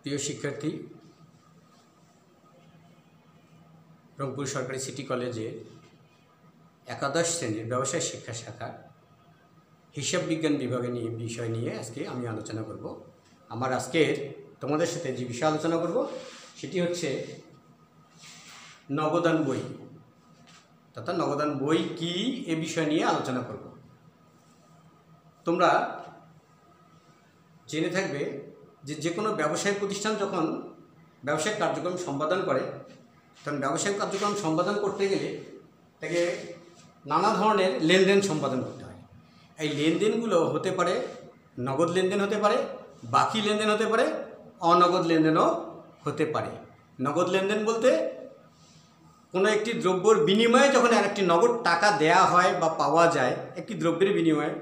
প্রিয় শিক্ষার্থী, রংপুর সরকারি সিটি কলেজে একাদশ শ্রেণীর ব্যবসায় শিক্ষা শাখা হিসাব বিজ্ঞান বিভাগে বিষয় নিয়ে আজকে আমি আলোচনা করব। আমার আজকের তোমাদের সাথে যে বিষয় আলোচনা করব সেটি হচ্ছে নগদান বই, তথা নগদান বই কি এ বিষয় নিয়ে আলোচনা করব। তোমরা জেনে থাকবে যে কোনো ব্যবসায়িক প্রতিষ্ঠান যখন ব্যবসায়িক কার্যক্রম সম্পাদন করে তখন ব্যবসায়িক কার্যক্রম সম্পাদন করতে গেলে তাকে নানা ধরনের লেনদেন সম্পাদন করতে হয়। এই লেনদেনগুলো হতে পারে নগদ লেনদেন হতে পারে, বাকি লেনদেন হতে পারে, অনগদ লেনদেনও হতে পারে। নগদ লেনদেন বলতে কোনো একটি দ্রব্যর বিনিময়ে যখন আরেকটি নগদ টাকা দেয়া হয় বা পাওয়া যায় একটি দ্রব্যের বিনিময়ে,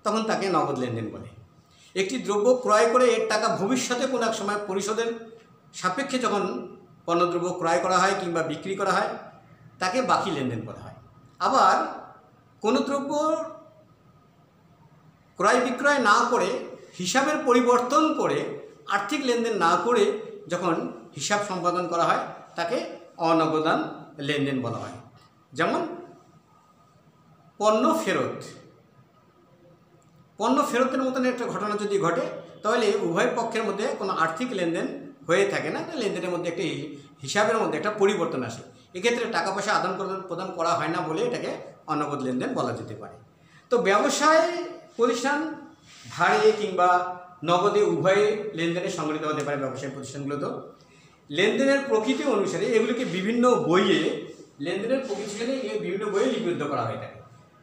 তখন তাকে নগদ লেনদেন বলে। একটি দ্রব্য ক্রয় করে এর টাকা ভবিষ্যতে কোনো এক সময় পরিশোধের সাপেক্ষে যখন পণ্যদ্রব্য ক্রয় করা হয় কিংবা বিক্রি করা হয় তাকে বাকি লেনদেন বলা হয়। আবার কোনো দ্রব্য ক্রয় বিক্রয় না করে হিসাবের পরিবর্তন করে আর্থিক লেনদেন না করে যখন হিসাব সম্পাদন করা হয় তাকে অনগদান লেনদেন বলা হয়। যেমন পণ্য ফেরতের মতন একটা ঘটনা যদি ঘটে তাহলে উভয় পক্ষের মধ্যে কোনো আর্থিক লেনদেন হয়ে থাকে না, লেনদেনের মধ্যে একটি হিসাবের মধ্যে একটা পরিবর্তন আসে। এক্ষেত্রে টাকা পয়সা আদান প্রদান করা হয় না বলে এটাকে অনগদ লেনদেন বলা যেতে পারে। তো ব্যবসায় প্রতিষ্ঠান ধারে কিংবা নগদে উভয় লেনদেনে সংগঠিত হতে পারে। ব্যবসায়িক প্রতিষ্ঠানগুলো তো লেনদেনের প্রকৃতি অনুসারে এগুলিকে বিভিন্ন বইয়ে বিভিন্ন বইয়ে লিপিবদ্ধ করা হয়ে থাকে।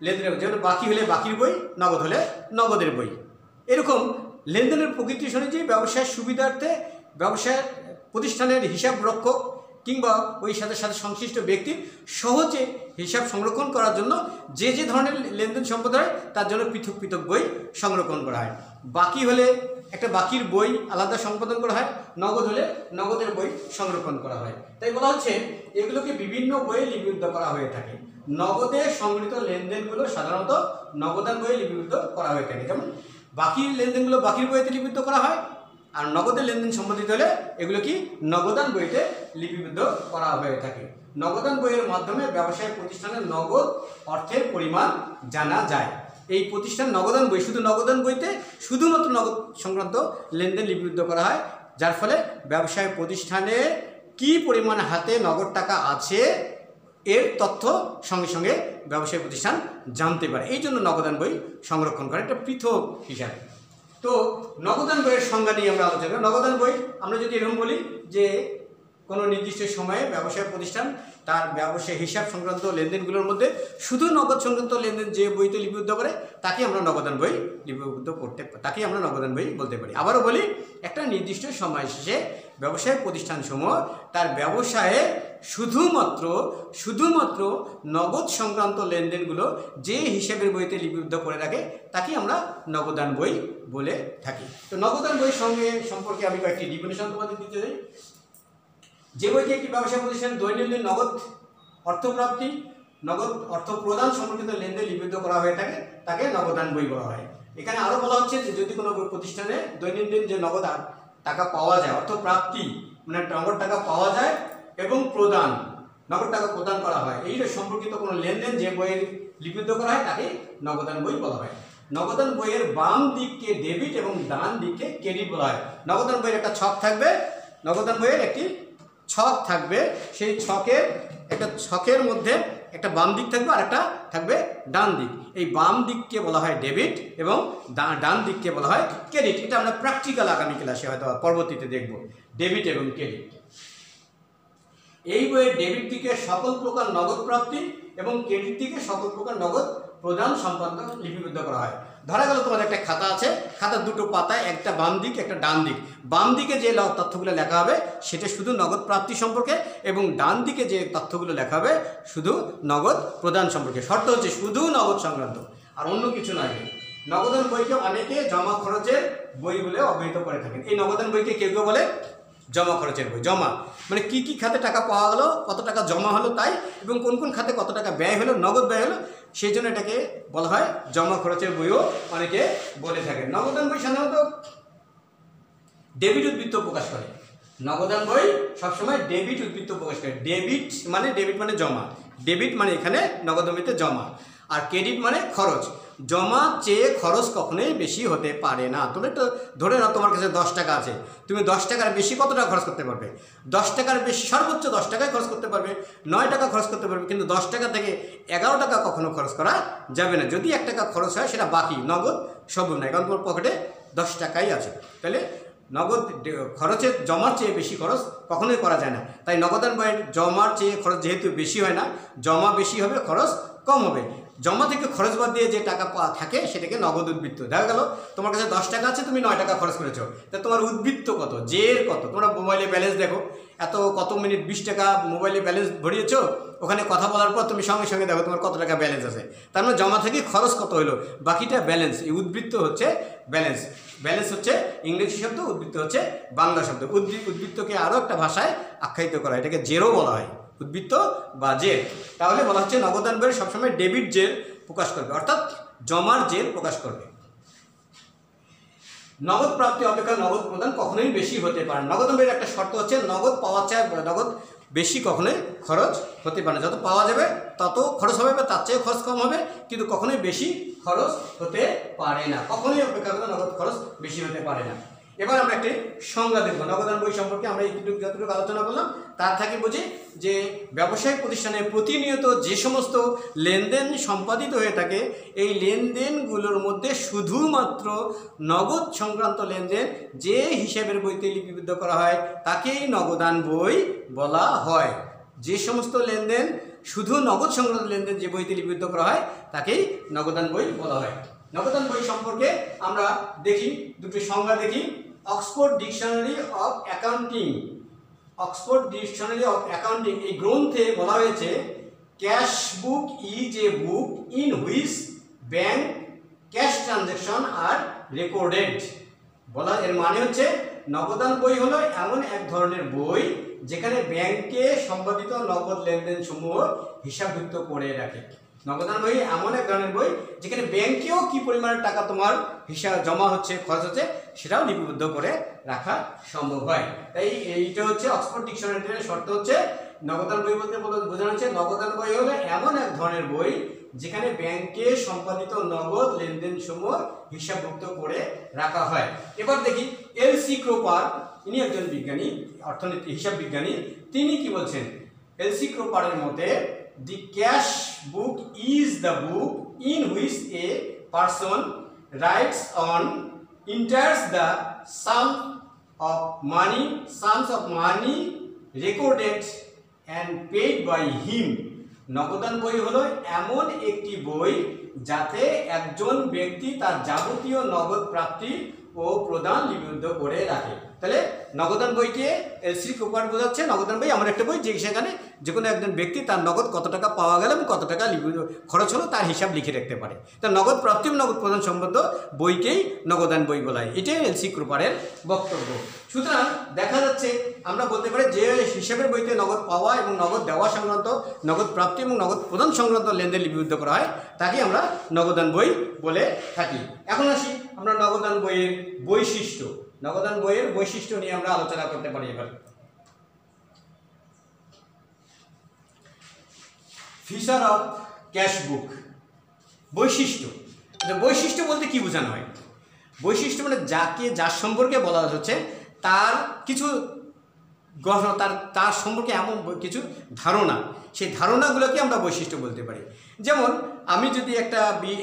লেনদেনের যেমন বাকি হলে বাকির বই, নগদ হলে নগদের বই। এরকম লেনদেনের প্রকৃতি অনুযায়ী ব্যবসায়ের সুবিধার্থে ব্যবসায় প্রতিষ্ঠানের হিসাব রক্ষক কিংবা ওই সাথে সংশ্লিষ্ট ব্যক্তির সহজে হিসাব সংরক্ষণ করার জন্য যে ধরনের লেনদেন সম্পদ হয় তার জন্য পৃথক পৃথক বই সংরক্ষণ করা হয়। বাকি হলে একটা বাকির বই আলাদা সম্পাদন করা হয়, নগদ হলে নগদের বই সংরক্ষণ করা হয়। তাই বলা হচ্ছে এগুলোকে বিভিন্ন বইয়ে লিপিবদ্ধ করা হয়ে থাকে। নগদে সংগৃহীত লেনদেনগুলো সাধারণত নগদান বইয়ে লিপিবদ্ধ করা হয়ে থাকে। যেমন বাকির লেনদেনগুলো বাকির বইতে লিপিবদ্ধ করা হয়, আর নগদের লেনদেন সম্বন্ধিত হলে এগুলো কি নগদান বইতে লিপিবদ্ধ করা হয়ে থাকে। নগদান বইয়ের মাধ্যমে ব্যবসায়িক প্রতিষ্ঠানের নগদ অর্থের পরিমাণ জানা যায়। এই প্রতিষ্ঠান নগদান বই, শুধু নগদান বইতে শুধুমাত্র নগদ সংক্রান্ত লেনদেন লিপিবদ্ধ করা হয়, যার ফলে ব্যবসায় প্রতিষ্ঠানে কি পরিমাণ হাতে নগদ টাকা আছে এর তথ্য সঙ্গে সঙ্গে ব্যবসায়িক প্রতিষ্ঠান জানতে পারে। এই জন্য নগদান বই সংরক্ষণ করে একটা পৃথক হিসাবে। তো নগদান বইয়ের সংজ্ঞা নিয়ে আমরা আলোচনা করি। নগদান বই আমরা যদি এরকম বলি যে কোনো নির্দিষ্ট সময়ে ব্যবসায় প্রতিষ্ঠান তার ব্যবসায় হিসাব সংক্রান্ত লেনদেনগুলোর মধ্যে শুধু নগদ সংক্রান্ত লেনদেন যে বইতে লিপিবদ্ধ করে তাকে আমরা নগদান বই বলতে পারি। আবারও বলি, একটা নির্দিষ্ট সময় শেষে ব্যবসায়িক প্রতিষ্ঠানসমূহ তার ব্যবসায়ে শুধুমাত্র নগদ সংক্রান্ত লেনদেনগুলো যে হিসাবের বইতে লিপিবদ্ধ করে রাখে তাকে আমরা নগদান বই বলে থাকি। তো নগদান বই সম্পর্কে আমি কয়েকটি ডিফিনিশন তোমাদের দিতে চাই। যে বইতে একটি ব্যবসা প্রতিষ্ঠানের দৈনন্দিন নগদ অর্থপ্রাপ্তি, নগদ অর্থ প্রদান সম্পর্কিত লেনদেন লিপিবদ্ধ করা হয়ে থাকে তাকে নগদান বই বলা হয়। এখানে আরও বলা হচ্ছে যে যদি কোনো প্রতিষ্ঠানে দৈনন্দিন যে নগদ টাকা পাওয়া যায়, অর্থপ্রাপ্তি মানে নগদ টাকা পাওয়া যায় এবং নগদ টাকা প্রদান করা হয়, এই সম্পর্কিত কোনো লেনদেন যে বইয়ের লিপিবদ্ধ করা হয় তাকে নগদান বই বলা হয়। নগদান বইয়ের বাম দিককে ডেবিট এবং ডান দিককে ক্রেডিট বলা হয়। নগদান বইয়ের একটা ছক থাকবে, সেই ছকের মধ্যে একটা বাম দিক থাকবে আর একটা থাকবে ডান দিক। এই বাম দিককে বলা হয় ডেবিট এবং ডান দিককে বলা হয় ক্রেডিট। এটা আমরা প্র্যাকটিক্যাল আগামী ক্লাসে হয়তো পরবর্তীতে দেখব, ডেবিট এবং ক্রেডিট। এই বইয়ের ডেবিট দিকে সকল প্রকার নগদ প্রাপ্তি এবং ক্রেডিট দিকে সকল প্রকার নগদ প্রদান সম্পন্ন লিপিবদ্ধ করা হয়। ধরা গেল তোমাদের একটা খাতা আছে, খাতার দুটো পাতায় একটা বাম দিক একটা ডান দিক। বাম দিকে যে তথ্যগুলো লেখা হবে সেটা শুধু নগদ প্রাপ্তি সম্পর্কে এবং ডান দিকে যে তথ্যগুলো লেখা হবে শুধু নগদ প্রদান সম্পর্কে। শর্ত হচ্ছে শুধু নগদ সংক্রান্ত, আর অন্য কিছু নয়। নগদান বইকে অনেকে জমা খরচের বই বলে অভিহিত করে থাকেন। এই নগদান বইকে কেউ বলে জমা খরচের বই। জমা মানে কি খাতে টাকা পাওয়া গেলো, কত টাকা জমা হলো তাই, এবং কোন খাতে কত টাকা ব্যয় হলো, নগদ ব্যয় হলো, সেই জন্য এটাকে বলা হয় জমা খরচের বইও অনেকে বলে থাকেন। নগদান বই সাধারণত ডেবিট উদ্বৃত্ত প্রকাশ করে। নগদান বই সবসময় ডেবিট উদ্বৃত্ত প্রকাশ করে। ডেবিট মানে জমা, ডেবিট মানে এখানে নগদান জমা, আর ক্রেডিট মানে খরচ। জমা চেয়ে খরচ কখনোই বেশি হতে পারে না। তুমি তো ধরে নাও তোমার কাছে 10 টাকা আছে, তুমি 10 টাকার বেশি কত টাকা খরচ করতে পারবে? 10 টাকার বেশি সর্বোচ্চ 10 টাকায় খরচ করতে পারবে, 9 টাকা খরচ করতে পারবে, কিন্তু 10 টাকা থেকে 11 টাকা কখনো খরচ করা যাবে না। যদি 1 টাকা খরচ হয় সেটা বাকি, নগদ সম্ভব নয়, কারণ তোমার পকেটে 10 টাকাই আছে। তাহলে নগদ খরচের জমার চেয়ে বেশি খরচ কখনোই করা যায় না। তাই নগদান বইয়ের জমার চেয়ে খরচ যেহেতু বেশি হয় না, জমা বেশি হবে, খরচ কম হবে। জমা থেকে খরচ বাদ দিয়ে যে টাকা থাকে সেটাকে নগদ উদ্বৃত্ত। দেখা গেল তোমার কাছে 10 টাকা আছে, তুমি 9 টাকা খরচ করেছো, তা তোমার উদ্বৃত্ত কত, জের কত? তোমরা মোবাইলে ব্যালেন্স দেখো, এত কত মিনিট 20 টাকা মোবাইলে ব্যালেন্স ভরিয়েছো, ওখানে কথা বলার পর তুমি সঙ্গে সঙ্গে দেখো তোমার কত টাকা ব্যালেন্স আছে। তার মানে জমা থেকে খরচ কত হলো, বাকিটা ব্যালেন্স। এই উদ্বৃত্ত হচ্ছে ব্যালেন্স। ব্যালেন্স হচ্ছে ইংরেজি শব্দ, উদ্বৃত্ত হচ্ছে বাংলা শব্দ। উদ্বৃত্তকে আরও একটা ভাষায় আখ্যায়িত করা, এটাকে জেরও বলা হয়, উদ্বৃত্ত বা জের। তাহলে বলা হচ্ছে নগদান বইয়ের সবসময় ডেবিট জের প্রকাশ করবে, অর্থাৎ জমার জের প্রকাশ করবে। নগদ প্রাপ্তি অপেক্ষা নগদ প্রদান কখনোই বেশি হতে পারে। নগদান বইয়ের একটা শর্ত হচ্ছে নগদ পাওয়া চায়, নগদ বেশি কখনোই খরচ হতে পারে না। যত পাওয়া যাবে তত খরচ হবে, বা তার চেয়ে খরচ কম হবে, কিন্তু কখনোই বেশি খরচ হতে পারে না। কখনোই অপেক্ষাকৃত নগদ খরচ বেশি হতে পারে না। এবার আমরা একটি সংজ্ঞা দেখব নগদান বই সম্পর্কে। আমরা যতটুকু আলোচনা করলাম তার থেকে বুঝি যে ব্যবসায়িক প্রতিষ্ঠানে প্রতিনিয়ত যে সমস্ত লেনদেন সম্পাদিত হয়ে থাকে, এই লেনদেনগুলোর মধ্যে শুধুমাত্র নগদ সংক্রান্ত লেনদেন যে হিসাবের বইতে লিপিবদ্ধ করা হয় তাকেই নগদান বই বলা হয়। যে সমস্ত লেনদেন শুধু নগদ সংক্রান্ত লেনদেন যে বইতে লিপিবদ্ধ করা হয় তাকেই নগদান বই বলা হয়। নগদান বই সম্পর্কে আমরা দেখি, দুটি সংজ্ঞা দেখি। Oxford dictionary of accounting, Oxford dictionary of accounting এই গ্রন্থে বলা হয়েছে cash book is a book in which bank cash transaction are recorded. বলা এর মানে হচ্ছে নগদান বই হলো এমন এক ধরনের বই যেখানে ব্যাংকে সম্পাদিত নগদ লেনদেন সমূহ হিসাবভুক্ত করে রাখে। নগদান বই এমন এক ধরনের বই যেখানে ব্যাংকেও কি পরিমাণের টাকা তোমার হিসাব জমা হচ্ছে, খরচ হচ্ছে, সেটাও লিপিবদ্ধ করে রাখা সম্ভব হয়। তাই এইটা হচ্ছে অক্সফোর্ড ডিকশনারির শর্ত হচ্ছে নগদান বই বলতে বোঝানো হচ্ছে নগদান বই হলো এমন এক ধরনের বই যেখানে ব্যাংকে সম্পাদিত নগদ লেনদেন সমূহ হিসাবভুক্ত করে রাখা হয়। এবার দেখি এলসি ক্রোপার, ইনি একজন বিজ্ঞানী, অর্থনীতি হিসাব বিজ্ঞানী, তিনি কি বলছেন। এলসি ক্রোপারের মতে the cash book is the book in which a person writes on enters the sums of money recorded and paid by him. নগদান বই হলো এমন একটি বই যাতে একজন ব্যক্তি তার যাবতীয় নগদ প্রাপ্তি ও প্রদান লিপিবদ্ধ করে রাখে। তাহলে নগদান বইকে এলসি ক্রোপার বোঝাচ্ছে নগদান বই এমন একটা বই যে সেখানে যে কোনো একজন ব্যক্তি তার নগদ কত টাকা পাওয়া গেল এবং কত টাকা খরচ হলো তার হিসাব লিখে রাখতে পারে। তা নগদ প্রাপ্তি এবং নগদ প্রদান সম্বন্ধ বইকেই নগদান বই বলা হয়। এটাই এলসি ক্রোপারের বক্তব্য। সুতরাং দেখা যাচ্ছে আমরা বলতে পারি যে হিসাবের বইতে নগদ পাওয়া এবং নগদ দেওয়া সংক্রান্ত, নগদ প্রাপ্তি এবং নগদ প্রদান সংক্রান্ত লেনদেন লিপিবদ্ধ করা হয় তাকে আমরা নগদান বই বলে থাকি। এখন আসি আমরা নগদান বইয়ের বৈশিষ্ট্য, নগদান বইয়ের বৈশিষ্ট্য নিয়ে আমরা আলোচনা করতে পারি। এবার ফিচার অফ ক্যাশ বুক, বৈশিষ্ট্য। বৈশিষ্ট্য বলতে কি বোঝানো হয়? বৈশিষ্ট্য মানে যার সম্পর্কে বলা হচ্ছে তার কিছু গঠন, তার সম্পর্কে এমন কিছু ধারণা, সেই ধারণাগুলোকে আমরা বৈশিষ্ট্য বলতে পারি। যেমন আমি যদি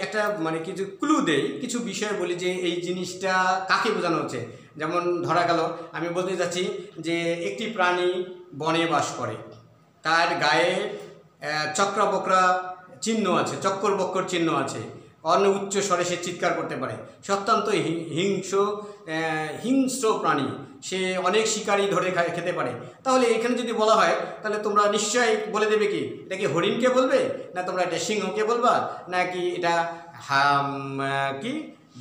একটা মানে কিছু ক্লু দেই, কিছু বিষয় বলি যে এই জিনিসটা কাকে বোঝানো হচ্ছে। যেমন ধরা গেল আমি বলতে চাচ্ছি যে একটি প্রাণী বনে বাস করে, তার গায়ে চক্রাবক্রা চিহ্ন আছে, চক্কর বক্কর চিহ্ন আছে, অন্য উচ্চ স্বরে সে চিৎকার করতে পারে, অত্যন্ত হিংস্র প্রাণী, সে অনেক শিকারী ধরে খেতে পারে। তাহলে এখানে যদি বলা হয় তাহলে তোমরা নিশ্চয়ই বলে দেবে কি এটা কি হরিণকে বলবে, না তোমরা এটা সিংহকে বলবা, নাকি এটা কি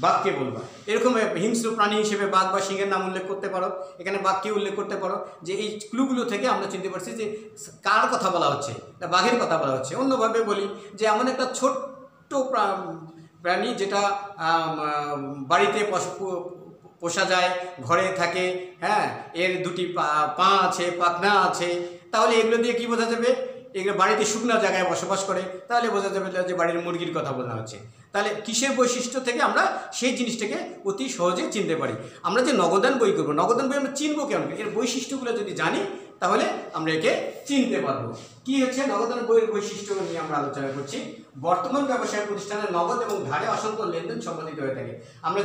বাঘকে বলবা। এরকম হিংস্র প্রাণী হিসেবে বাঘ বা সিংহের নাম উল্লেখ করতে পারো, এখানে বাঘকে উল্লেখ করতে পারো। যে এই ক্লুগুলো থেকে আমরা চিনতে পারছি যে কার কথা বলা হচ্ছে, বাঘের কথা বলা হচ্ছে। অন্যভাবে বলি যে এমন একটা ছোট্ট প্রাণী যেটা বাড়িতে পোষা যায়, ঘরে থাকে, হ্যাঁ, এর দুটি পা আছে, পাখনা আছে, তাহলে এগুলো দিয়ে কি বোঝা যাবে? এগুলো বাড়িতে শুকনো জায়গায় বসবাস করে, তাহলে বোঝা যাবে যে বাড়ির মুরগির কথা বলা হচ্ছে। তাহলে কিসের বৈশিষ্ট্য থেকে আমরা সেই জিনিসটাকে অতি সহজে চিনতে পারি? আমরা যে নগদান বই করবো, নগদান বই আমরা চিনবো কেমন? এর বৈশিষ্ট্যগুলো যদি জানি তাহলে আমরা একে চিনতে পারবো। কি হচ্ছে নগদান বইয়ের বৈশিষ্ট্য নিয়ে আমরা আলোচনা করছি। বর্তমান ব্যবসায় প্রতিষ্ঠানে নগদ এবং ধারে অসংখ্য লেনদেন সম্পাদিত হয়ে থাকে। আমরা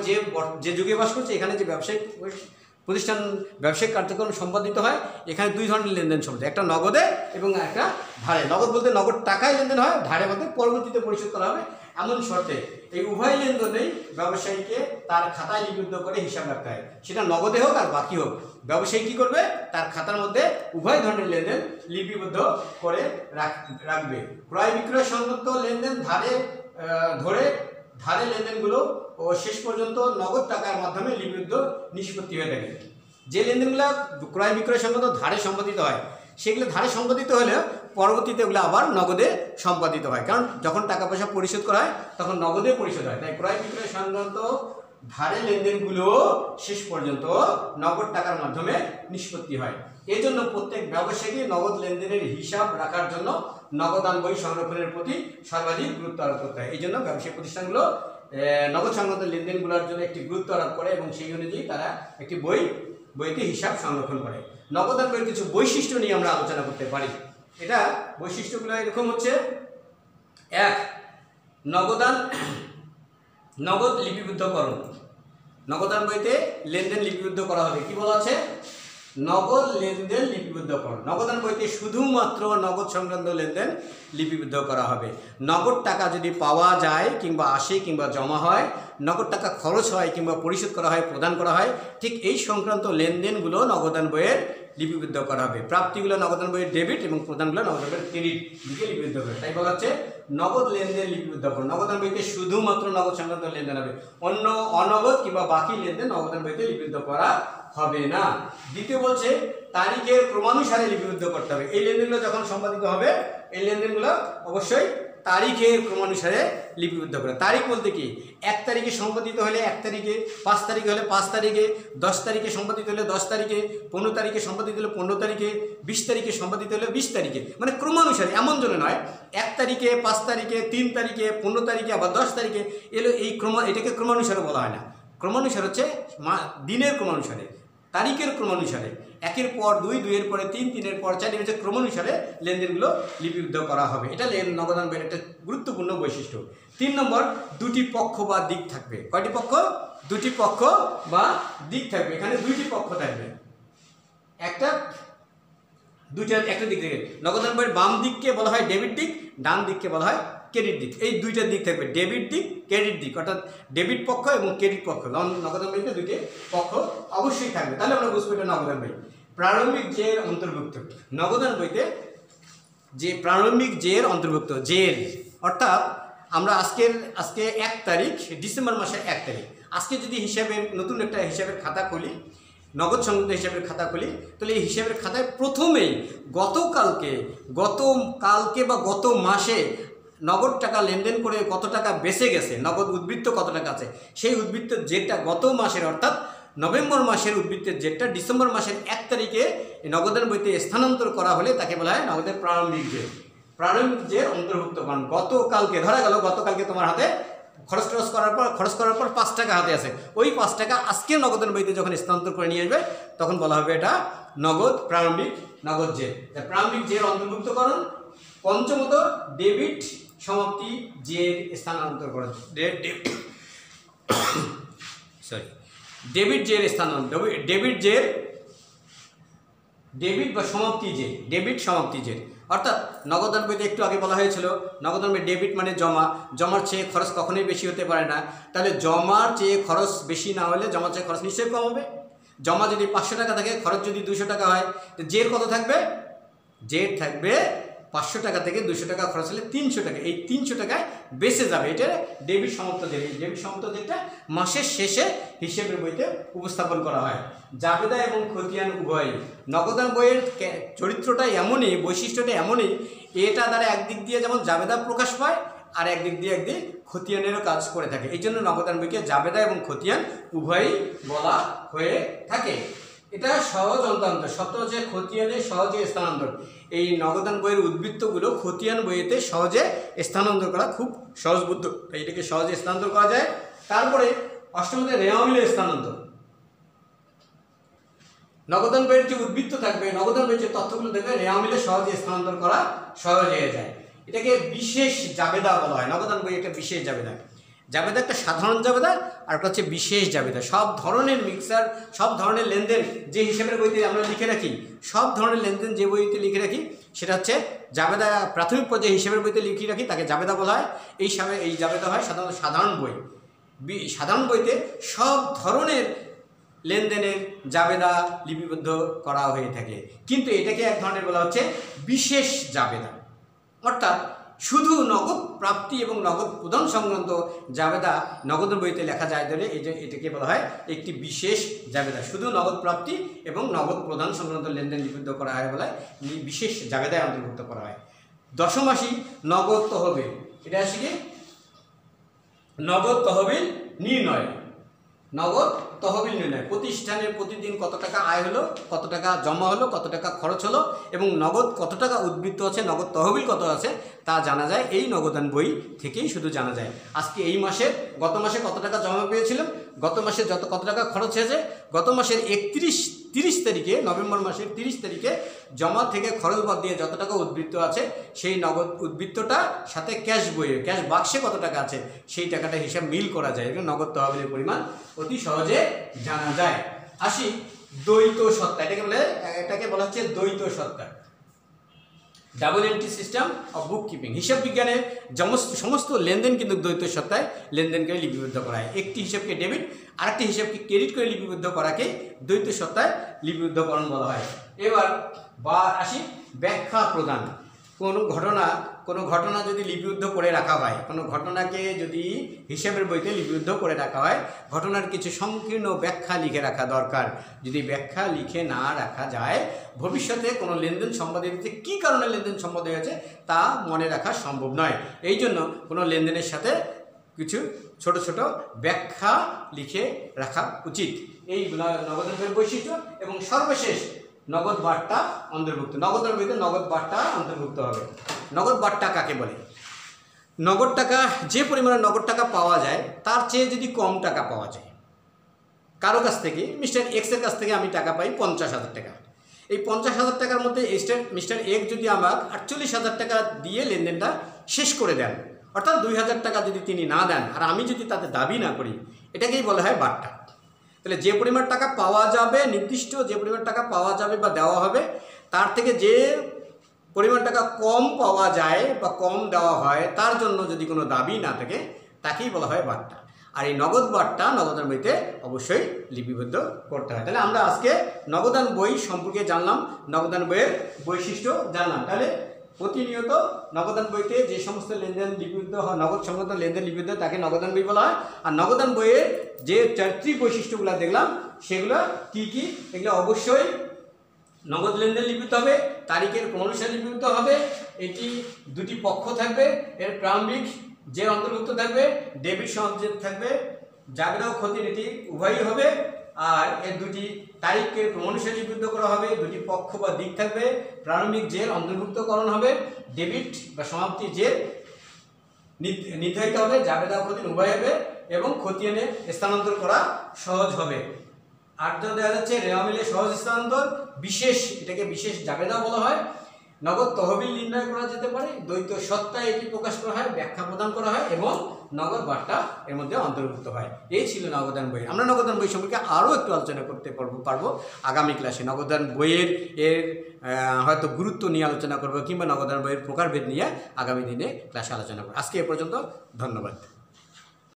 যে যুগে বাস করছি, এখানে যে ব্যবসায়িক প্রতিষ্ঠান ব্যবসায়িক কার্যক্রম সম্পাদিত হয়, এখানে দুই ধরনের লেনদেন সম্পাদিত, একটা নগদে এবং একটা ধারে। নগদ বলতে নগদ টাকায় লেনদেন হয়, ধারে বলতে পরবর্তীতে পরিশোধ করা হবে এমন শর্তে। এই উভয় লেনদেনেই ব্যবসায়ীকে তার খাতায় লিপিবদ্ধ করে হিসাব রাখতে হয়, সেটা নগদে হোক আর বাকি হোক। ব্যবসায়ী কী করবে? তার খাতার মধ্যে উভয় ধরনের লেনদেন লিপিবদ্ধ করে রাখবে। ক্রয় বিক্রয় সংক্রান্ত লেনদেন ধারে লেনদেনগুলো ও শেষ পর্যন্ত নগদ টাকার মাধ্যমে লিপিবদ্ধ নিষ্পত্তি হয়ে থাকে। যে লেনদেনগুলো ক্রয় বিক্রয় সংক্রান্ত ধারে সম্পাদিত হয়, সেগুলো ধারে সম্পাদিত হলে পরবর্তীতে ওগুলো আবার নগদে সম্পাদিত হয়, কারণ যখন টাকা পয়সা পরিশোধ করা হয় তখন নগদে পরিশোধ হয়। তাই ক্রয় বিক্রয় সংক্রান্ত ধারে লেনদেনগুলো শেষ পর্যন্ত নগদ টাকার মাধ্যমে নিষ্পত্তি হয়। এই জন্য প্রত্যেক ব্যবসায়ীকে নগদ লেনদেনের হিসাব রাখার জন্য নগদান বই সংরক্ষণের প্রতি সর্বাধিক গুরুত্ব আরোপ করতে হয়। এই জন্য ব্যবসায়িক প্রতিষ্ঠানগুলো নগদ সংক্রান্ত লেনদেনগুলোর জন্য একটি গুরুত্ব আরোপ করে এবং সেই অনুযায়ী তারা একটি বইতে হিসাব সংরক্ষণ করে। নগদান বইয়ের কিছু বৈশিষ্ট্য নিয়ে আমরা আলোচনা করতে পারি। এটা বৈশিষ্ট্যগুলো এরকম হচ্ছে: 1. নগদ লিপিবদ্ধকরণ। নগদান বইতে লেনদেন লিপিবদ্ধ করা হবে। কি বলা আছে? নগদ লেনদেন লিপিবদ্ধকরণ। নগদান বইতে শুধুমাত্র নগদ সংক্রান্ত লেনদেন লিপিবদ্ধ করা হবে। নগদ টাকা যদি পাওয়া যায় কিংবা আসে কিংবা জমা হয়, নগদ টাকা খরচ হয় কিংবা পরিশোধ করা হয়, প্রদান করা হয়, ঠিক এই সংক্রান্ত লেনদেনগুলো নগদান বইয়ের লিপিবদ্ধ করা হবে। প্রাপ্তিগুলো নগদান বইয়ের ডেবিট এবং প্রদানগুলো নগদান বইয়ের ক্রেডিট দিকে লিপিবদ্ধ হবে। তাই বলা হচ্ছে নগদ লেনদেন লিপিবদ্ধ করুন। নগদান বইতে শুধুমাত্র নগদ সংক্রান্ত লেনদেন হবে, অন্য অনগদ কিংবা বাকি লেনদেন নগদান বইতে লিপিবদ্ধ করা হবে না। দ্বিতীয় বলছে তারিখের ক্রমানুসারে লিপিবদ্ধ করতে হবে। এই লেনদেনগুলো যখন সম্পাদিত হবে, এই লেনদেনগুলো অবশ্যই তারিখের ক্রমানুসারে লিপিবদ্ধ করে। তারিখ বলতে কি? 1 তারিখে সম্পাদিত হলে 1 তারিখে, 5 তারিখে হলে 5 তারিখে, 10 তারিখে সম্পাদিত হলে 10 তারিখে, 15 তারিখে সম্পাদিত হলে 15 তারিখে, 20 তারিখে সম্পাদিত হলে 20 তারিখে, মানে ক্রমানুসারে। এমন জন্য নয় 1 তারিখে, 5 তারিখে, 3 তারিখে, 15 তারিখে, আবার 10 তারিখে এলো। এটাকে ক্রমানুসারে বলা হয় না। ক্রমানুসার হচ্ছে দিনের ক্রমানুসারে, তারিখের ক্রমানুসারে। 1-এর পর 2, 2-এর পরে 3, 3-এর পর 4 হচ্ছে ক্রমানুসারে লেনদেনগুলো লিপিবদ্ধ করা হবে। এটা নগদান বইয়ের একটা গুরুত্বপূর্ণ বৈশিষ্ট্য। 3 নম্বর, দুটি পক্ষ বা দিক থাকবে। কয়টি পক্ষ? দুটি পক্ষ বা দিক থাকবে। এখানে দুইটি পক্ষ থাকবে, একটা দিক থেকে। নগদান বইয়ের বাম দিককে বলা হয় ডেবিট দিক, ডান দিককে বলা হয় ক্রেডিট দিক। এই দুইটা দিক থাকবে, ডেবিট দিক, ক্রেডিট দিক, অর্থাৎ ডেবিট পক্ষ এবং ক্রেডিট পক্ষ। নগদান বইতে দুইটি পক্ষ অবশ্যই থাকবে, তাহলে আমরা বুঝবো এটা নগদান বই। প্রারম্ভিক জের অন্তর্ভুক্ত। নগদান বইতে যে প্রারম্ভিক জের অন্তর্ভুক্ত, জের অর্থাৎ আমরা আজকে 1 তারিখ, ডিসেম্বর মাসের 1 তারিখ, আজকে যদি নতুন একটা হিসাবের খাতা খুলি, নগদ সংক্রান্ত হিসাবের খাতা খুলি, তাহলে এই হিসাবের খাতায় প্রথমেই গতকালকে বা গত মাসে নগদ টাকা লেনদেন করে কত টাকা বেঁচে গেছে, নগদ উদ্বৃত্ত কত টাকা আছে, সেই উদ্বৃত্তের জেরটা গত মাসের, অর্থাৎ নভেম্বর মাসের উদ্বৃত্তের জেরটা ডিসেম্বর মাসের 1 তারিখে নগদান বইতে স্থানান্তর করা হলে তাকে বলা হয় নগদের প্রারম্ভিক জের। প্রারম্ভিক জের অন্তর্ভুক্তকরণ। গতকালকে ধরা গেল, গতকালকে তোমার হাতে খরচ করার পর 5 টাকা হাতে আছে, ওই 5 টাকা আজকে নগদান বইতে যখন স্থানান্তর করে নিয়ে আসবে তখন বলা হবে এটা প্রারম্ভিক নগদ জের। প্রারম্ভিক জের অন্তর্ভুক্তকরণ। পঞ্চমত, ডেবিট সমাপ্তি জের স্থানান্তরকরণ। ডেবিট বা সমাপ্তি জের। ডেবিট সমাপ্তি জের অর্থাৎ নগদান বইতে একটু আগে বলা হয়েছিল নগদান বই ডেবিট মানে জমার চেয়ে খরচ কখনোই বেশি হতে পারে না। তাহলে জমার চেয়ে খরচ বেশি না হলে জমার চেয়ে খরচ নিশ্চয়ই কম হবে। জমা যদি 500 টাকা থাকে, খরচ যদি 200 টাকা হয়, তো জের কত থাকবে? জের থাকবে 500 টাকা থেকে 200 টাকা খরচ হলে 300 টাকা। এই 300 টাকায় বেঁচে যাবে। এটা ডেবিট সমাপ্ত জের। এই ডেবিট সমাপ্ত জেরটা মাসের শেষে হিসেবের বইতে উপস্থাপন করা হয়। জাবেদা এবং খতিয়ান উভয়। নগদান বইয়ের চরিত্রটা এমনই, বৈশিষ্ট্যটা এমনই, এটা দ্বারা একদিক দিয়ে যেমন জাবেদা প্রকাশ পায়, আর একদিক দিয়ে খতিয়ানেরও কাজ করে থাকে। এই জন্য নগদান বইকে জাবেদা এবং খতিয়ান উভয়ই বলা হয়ে থাকে। এটা সহজ অন্তরান্তর, সত্য হচ্ছে খতিয়ানে সহজে স্থানান্তর। এই নগদান বইয়ের উদ্বৃত্তগুলো খতিয়ান বইয়েতে সহজে স্থানান্তর করা খুব সহজবুদ্ধ, তাই এটাকে সহজে স্থানান্তর করা যায়। তারপরে অষ্টমতে রেওয়া মিলে স্থানান্তর। নগদান বইয়ের যে উদ্বৃত্ত থাকবে, নগদান বইয়ের যে তথ্যগুলো থাকবে, রেওয়া মিলে সহজে স্থানান্তর করা সহজ হয়ে যায়। এটাকে বিশেষ জাবেদা বলা হয়। নগদান বই একটা বিশেষ জাবেদা। জাবেদা একটা সাধারণ জাবেদা আর একটা হচ্ছে বিশেষ জাবেদা। সব ধরনের মিক্সার, সব ধরনের লেনদেন যে হিসাবের বইতে আমরা লিখে রাখি, সব ধরনের লেনদেন যে বইতে লিখে রাখি সেটা হচ্ছে জাবেদা। প্রাথমিক পর্যায়ে হিসাবের বইতে লিখে রাখি তাকে জাবেদা বলা হয়। এই জাবেদা হয় সাধারণত সাধারণ বই। সাধারণ বইতে সব ধরনের লেনদেনের জাবেদা লিপিবদ্ধ করা হয়ে থাকে, কিন্তু এটাকে এক ধরনের বলা হচ্ছে বিশেষ জাবেদা। অর্থাৎ শুধু নগদ প্রাপ্তি এবং নগদ প্রদান সংক্রান্ত জাবেদা নগদান বইতে লেখা যায় ধরে এটাকে বলা হয় একটি বিশেষ জাবেদা। শুধু নগদ প্রাপ্তি এবং নগদ প্রদান সংক্রান্ত লেনদেন লিপিবদ্ধ করা হয় বলে বিশেষ জাবেদায় অন্তর্ভুক্ত করা হয়। দশম আসি নগদ তহবিল। এটা আসি কি নগদ তহবিল নির্ণয়। নগদ তহবিল নির্ণয়, প্রতিষ্ঠানের প্রতিদিন কত টাকা আয় হলো, কত টাকা জমা হলো, কত টাকা খরচ হলো এবং নগদ কত টাকা উদ্বৃত্ত আছে, নগদ তহবিল কত আছে তা জানা যায় এই নগদান বই থেকেই শুধু জানা যায়। আজকে এই মাসে গত মাসে কত টাকা জমা পেয়েছিলাম, গত মাসে কত টাকা খরচ হয়েছে, গত মাসের 30 তারিখে, নভেম্বর মাসের 30 তারিখে জমা থেকে খরচ বাদ দিয়ে যত টাকা উদ্বৃত্ত আছে সেই নগদ উদ্বৃত্তটা সাথে ক্যাশ বইয়ে ক্যাশ বাক্সে কত টাকা আছে সেই টাকাটা হিসাব মিল করা যায়। এবং নগদ তহবিলের পরিমাণ অতি সহজে জানা যায়। আসি দ্বৈত সত্তা। এটাকে বলা হচ্ছে দ্বৈত সত্তা। Double entry system of book keeping. হিসাব বিজ্ঞানের সমস্ত লেনদেন কিন্তু দ্বৈত সত্তায় লেনদেনকে লিপিবদ্ধ করা হয়। একটি হিসাবকে ডেবিট আর একটি হিসাবকে ক্রেডিট করে লিপিবদ্ধ করাকে দ্বৈত সত্তায় লিপিবদ্ধকরণ বলা হয়। এবার আসি ব্যাখ্যা প্রদান। কোনো ঘটনা যদি লিপিবদ্ধ করে রাখা হয়, কোনো ঘটনাকে যদি হিসাবের বইতে লিপিবদ্ধ করে রাখা হয়, ঘটনার কিছু সংকীর্ণ ব্যাখ্যা লিখে রাখা দরকার। যদি ব্যাখ্যা লিখে না রাখা যায়, ভবিষ্যতে কোনো লেনদেন সম্পাদিত কী কারণে লেনদেন সম্পাদিত হয়েছে তা মনে রাখা সম্ভব নয়। এই জন্য কোনো লেনদেনের সাথে কিছু ছোট ছোট ব্যাখ্যা লিখে রাখা উচিত। এই নগদান বৈশিষ্ট্য। এবং সর্বশেষ নগদ বার্তা অন্তর্ভুক্ত। নগদান বইতে নগদ বার্তা অন্তর্ভুক্ত হবে। নগদ বার্তা কাকে বলে? নগদ টাকা, যে পরিমাণে নগদ টাকা পাওয়া যায় তার চেয়ে যদি কম টাকা পাওয়া যায় কারো কাছ থেকে, মিস্টার এক্সের কাছ থেকে আমি টাকা পাই 50,000 টাকা। এই 50,000 টাকার মধ্যে মিস্টার এক্স যদি আমাকে 48,000 টাকা দিয়ে লেনদেনটা শেষ করে দেন, অর্থাৎ 2,000 টাকা যদি তিনি না দেন আর আমি যদি তাতে দাবি না করি, এটাকেই বলা হয় বার্তা। তাহলে যে পরিমাণ টাকা পাওয়া যাবে, নির্দিষ্ট যে পরিমাণ টাকা পাওয়া যাবে বা দেওয়া হবে, তার থেকে যে পরিমাণ টাকা কম পাওয়া যায় বা কম দেওয়া হয় তার জন্য যদি কোনো দাবি না থাকে তাকেই বলা হয় বার্তা। আর এই নগদ বার্তা নগদান বইতে অবশ্যই লিপিবদ্ধ করতে হয়। তাহলে আমরা আজকে নগদান বই সম্পর্কে জানলাম, নগদান বইয়ের বৈশিষ্ট্য জানলাম। তাহলে প্রতিনিয়ত নগদান বইতে যে সমস্ত লেনদেন লিপিবদ্ধ হয়, নগদ সংক্রান্ত লেনদেন লিপিবদ্ধ তাকে নগদান বই বলা হয়। আর নগদান বইয়ের যে চারিত্রিক বৈশিষ্ট্যগুলো দেখলাম সেগুলো কি কি, এগুলো অবশ্যই নগদ লেনদেন লিপিবদ্ধ হবে, তারিখের ক্রমানুসারে লিপিবদ্ধ হবে, এটি দুটি পক্ষ থাকবে, এর প্রারম্ভিক যে অন্তর্ভুক্ত থাকবে, ডেবিট সহজে থাকবে, জাবেদা ও খতিয়ান এটি উভয়ই হবে। আর এর দুটি তারিখকে ক্রমানুসারে লিপিবদ্ধ করা হবে, দুটি পক্ষ বা দিক থাকবে, প্রারম্ভিক জের অন্তর্ভুক্তকরণ হবে, ডেবিট বা সমাপ্তি জের নির্ধারিত হবে, জাবেদা ও খতিয়ান উভয় হবে এবং খতিয়ানে স্থানান্তর করা সহজ হবে। আর দেখা যাচ্ছে রেওয়া মিলে সহজ স্থানান্তর, বিশেষ, এটাকে বিশেষ জাবেদা বলা হয়। নগদ তহবিল নির্ণয় করা যেতে পারে, দ্বৈত সত্তায় এটি প্রকাশ করা হয়, ব্যাখ্যা প্রদান করা হয় এবং নগদ বার্তা এর মধ্যে অন্তর্ভুক্ত হয়। এই ছিল নগদান বই। আমরা নগদান বই সম্পর্কে আরও একটু আলোচনা করতে পারবো আগামী ক্লাসে। নগদান বইয়ের হয়তো গুরুত্ব নিয়ে আলোচনা করবো কিংবা নগদান বইয়ের প্রকারভেদ নিয়ে আগামী দিনে ক্লাসে আলোচনা করবো। আজকে এ পর্যন্ত, ধন্যবাদ।